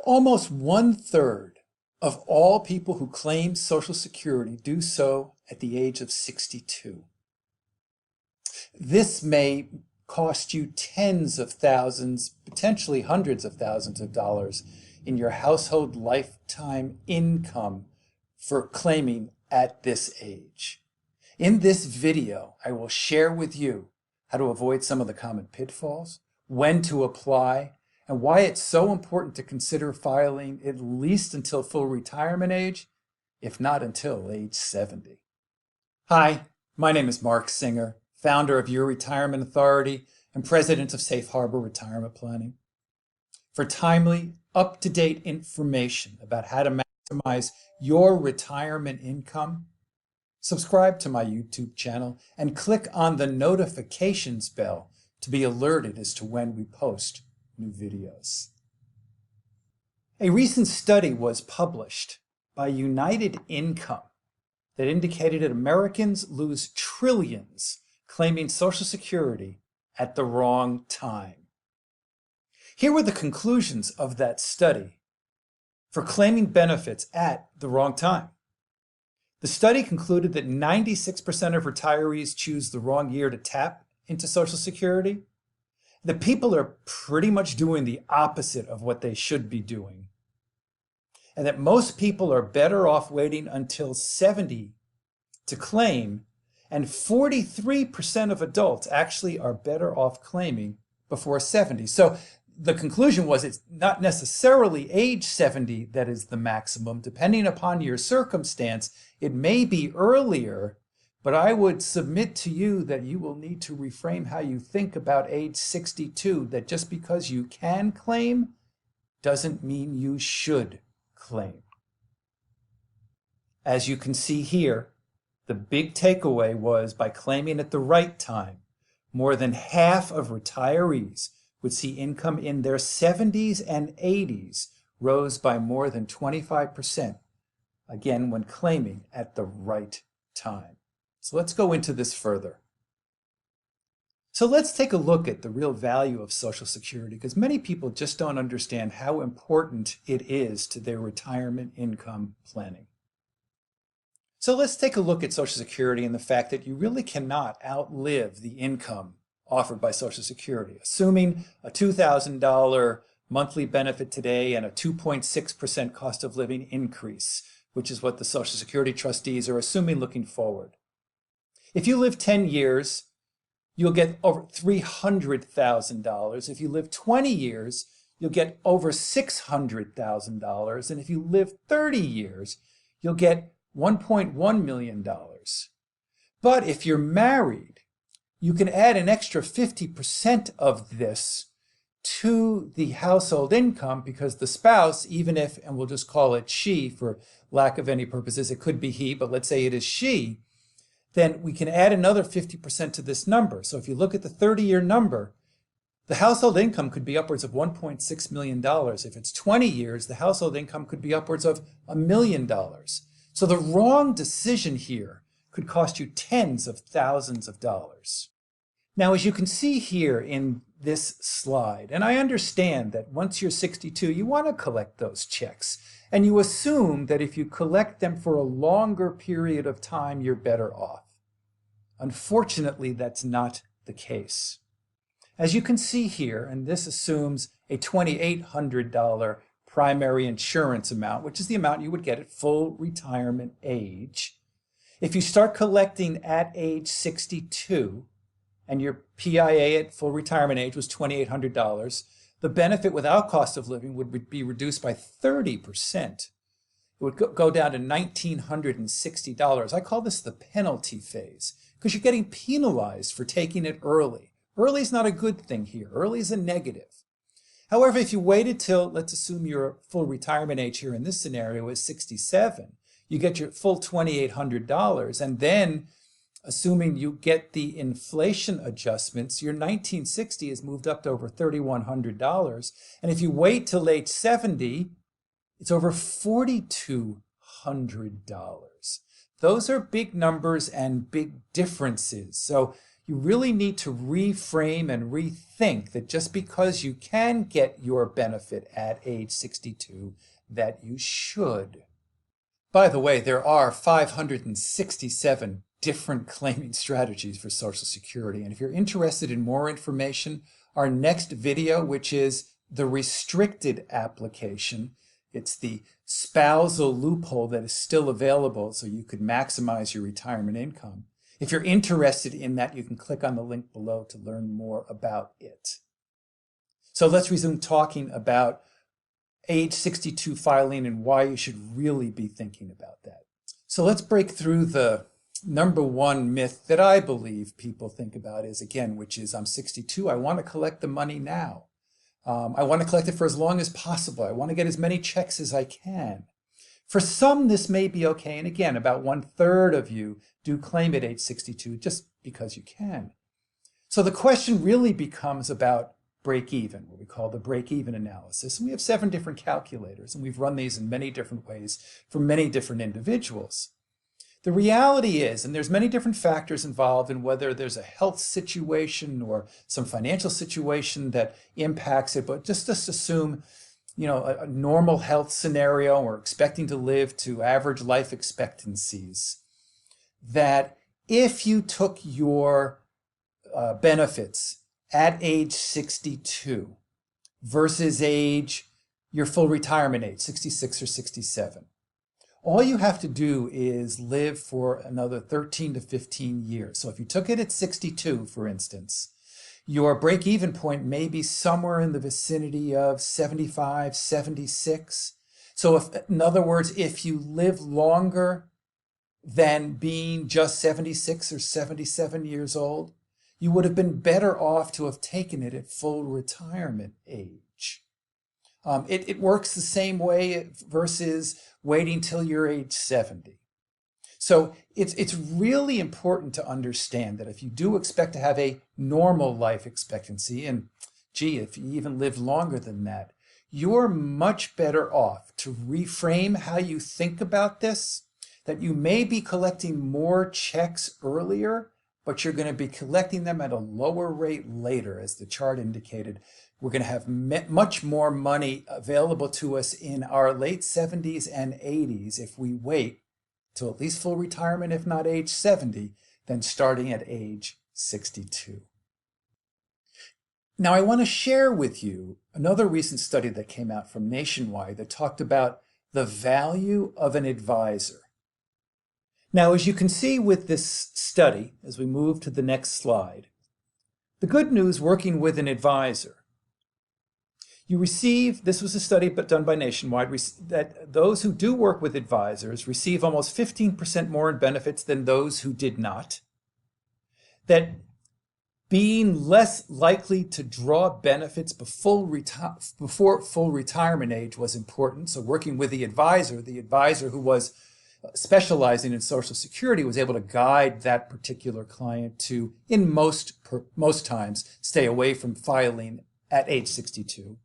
Almost 1/3 of all people who claim Social Security do so at the age of 62. This may cost you tens of thousands, potentially hundreds of thousands of dollars in your household lifetime income for claiming at this age. In this video, I will share with you how to avoid some of the common pitfalls, when to apply, and why it's so important to consider filing at least until full retirement age, if not until age 70. Hi, my name is Mark Singer, founder of Your Retirement Authority and president of Safe Harbor Retirement Planning. For timely, up-to-date information about how to maximize your retirement income, subscribe to my YouTube channel and click on the notifications bell to be alerted as to when we post new videos. A recent study was published by United Income that indicated that Americans lose trillions claiming Social Security at the wrong time. Here were the conclusions of that study for claiming benefits at the wrong time. The study concluded that 96% of retirees choose the wrong year to tap into Social Security. The people are pretty much doing the opposite of what they should be doing. And that most people are better off waiting until 70 to claim, and 43% of adults actually are better off claiming before 70. So the conclusion was it's not necessarily age 70 that is the maximum. Depending upon your circumstance, it may be earlier, but I would submit to you that you will need to reframe how you think about age 62, that just because you can claim doesn't mean you should claim. As you can see here, the big takeaway was by claiming at the right time, more than half of retirees would see income in their 70s and 80s rose by more than 25%, again, when claiming at the right time. So let's go into this further. So let's take a look at the real value of Social Security, because many people just don't understand how important it is to their retirement income planning. So let's take a look at Social Security and the fact that you really cannot outlive the income offered by Social Security. Assuming a $2,000 monthly benefit today and a 2.6% cost of living increase, which is what the Social Security trustees are assuming looking forward. If you live 10 years, you'll get over $300,000. If you live 20 years, you'll get over $600,000. And if you live 30 years, you'll get $1.1 million. But if you're married, you can add an extra 50% of this to the household income, because the spouse, even if, and we'll just call it she for lack of any purposes, it could be he, but let's say it is she, then we can add another 50% to this number. So if you look at the 30-year number, the household income could be upwards of $1.6 million. If it's 20 years, the household income could be upwards of $1 million. So the wrong decision here could cost you tens of thousands of dollars. Now, as you can see here in this slide, and I understand that once you're 62, you want to collect those checks, and you assume that if you collect them for a longer period of time, you're better off. Unfortunately, that's not the case. As you can see here, and this assumes a $2,800 primary insurance amount, which is the amount you would get at full retirement age. If you start collecting at age 62, and your PIA at full retirement age was $2,800, the benefit without cost of living would be reduced by 30%. It would go down to $1,960. I call this the penalty phase, because you're getting penalized for taking it early. Early is not a good thing here. Early is a negative. However, if you waited till, let's assume your full retirement age here in this scenario is 67, you get your full $2,800, and then assuming you get the inflation adjustments, your 1960 is moved up to over $3,100. And if you wait till age 70, it's over $4,200. Those are big numbers and big differences. So you really need to reframe and rethink that just because you can get your benefit at age 62, that you should. By the way, there are 567 different claiming strategies for Social Security. And if you're interested in more information, our next video, which is the restricted application, it's the spousal loophole that is still available so you could maximize your retirement income. If you're interested in that, you can click on the link below to learn more about it. So let's resume talking about age 62 filing and why you should really be thinking about that. So let's break through the number one myth that I believe people think about is, again, which is I'm 62, I want to collect the money now. I want to collect it for as long as possible. I want to get as many checks as I can. For some, this may be okay. And again, about 1/3 of you do claim at age 62 just because you can. So the question really becomes about break even, what we call the break even analysis. And we have 7 different calculators, and we've run these in many different ways for many different individuals. The reality is, and there's many different factors involved in whether there's a health situation or some financial situation that impacts it, but just assume, a normal health scenario, we're expecting to live to average life expectancies, that if you took your benefits at age 62 versus your full retirement age, 66 or 67, all you have to do is live for another 13 to 15 years. So if you took it at 62, for instance, your break-even point may be somewhere in the vicinity of 75, 76. So in other words, if you live longer than being just 76 or 77 years old, you would have been better off to have taken it at full retirement age. It works the same way versus waiting till you're age 70. So it's really important to understand that if you do expect to have a normal life expectancy, and gee, if you even live longer than that, you're much better off to reframe how you think about this, that you may be collecting more checks earlier, but you're going to be collecting them at a lower rate later, as the chart indicated. We're going to have much more money available to us in our late 70s and 80s if we wait till at least full retirement, if not age 70, than starting at age 62. Now, I want to share with you another recent study that came out from Nationwide that talked about the value of an advisor. Now, as you can see with this study, as we move to the next slide, the good news working with an advisor, you receive, this was a study done by Nationwide, that those who do work with advisors receive almost 15% more in benefits than those who did not. That being less likely to draw benefits before full retirement age was important. So working with the advisor who was specializing in Social Security was able to guide that particular client to, in most times, stay away from filing at age 62.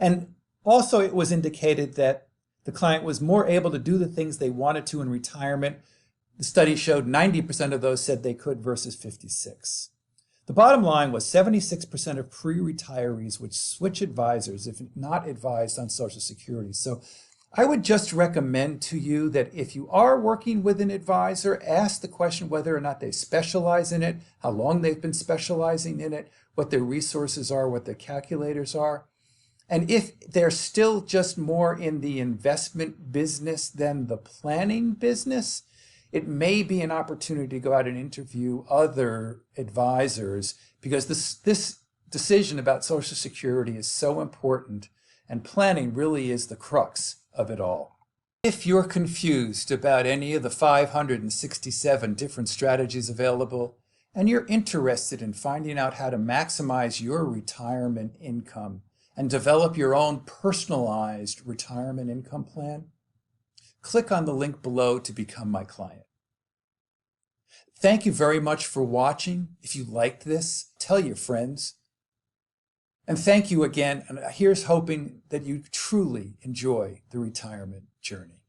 And also it was indicated that the client was more able to do the things they wanted to in retirement. The study showed 90% of those said they could versus 56. The bottom line was 76% of pre-retirees would switch advisors if not advised on Social Security. So I would just recommend to you that if you are working with an advisor, ask the question whether or not they specialize in it, how long they've been specializing in it, what their resources are, what their calculators are. And if they're still just more in the investment business than the planning business, it may be an opportunity to go out and interview other advisors, because this decision about Social Security is so important, and planning really is the crux of it all. If you're confused about any of the 567 different strategies available, and you're interested in finding out how to maximize your retirement income and develop your own personalized retirement income plan, click on the link below to become my client. Thank you very much for watching. If you liked this, tell your friends. And thank you again, and here's hoping that you truly enjoy the retirement journey.